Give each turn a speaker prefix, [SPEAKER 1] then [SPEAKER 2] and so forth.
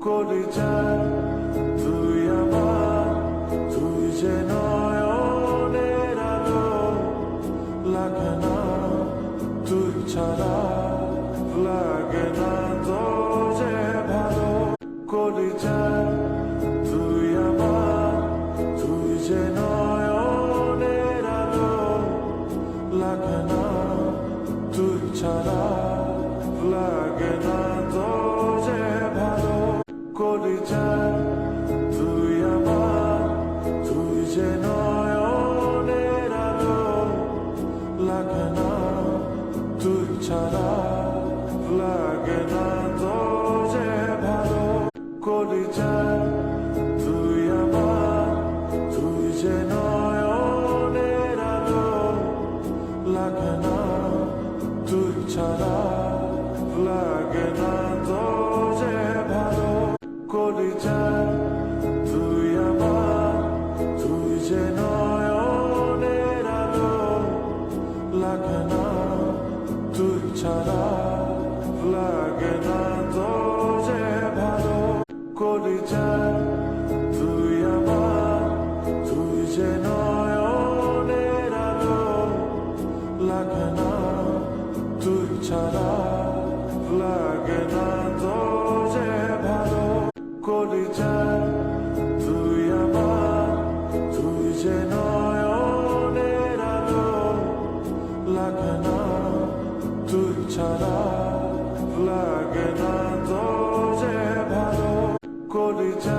[SPEAKER 1] করি যায় তুই আমার, তুই যে নয়নের আলো, লাগে না তুই ছাড়া, লাগে না তো যে ভালো। করি যায় তুই আমার, তুই যে নয়নের আলো, লাগে না তুই ছাড়া, লাগে না তো যে ভালো। করি যায় তুই আমার, তুই যে নয়নের আলো, লাগে না তুই ছাড়া, লাগে না তো যে ভালো। করি যায় তুই আমার, তুই যে নয়নের আলো, লাগে না তুই ছাড়া, লাগে না তো যে ভালো। করি যায় তুই আমার, তুই যে নয়নের আলো, লাগে না তুই ছাড়া, লাগে না তো যে ভালো। করি যায় তুই আমার, তুই যে নয়নের আলো, লাগে না তুই ছাড়া, লাগে না তো যে ভালো। করি যায় তুই আমার, তুই যে নয়নের আলো, লাগে না তুই ছাড়া, লাগে না তো যে ভালো। করি যায়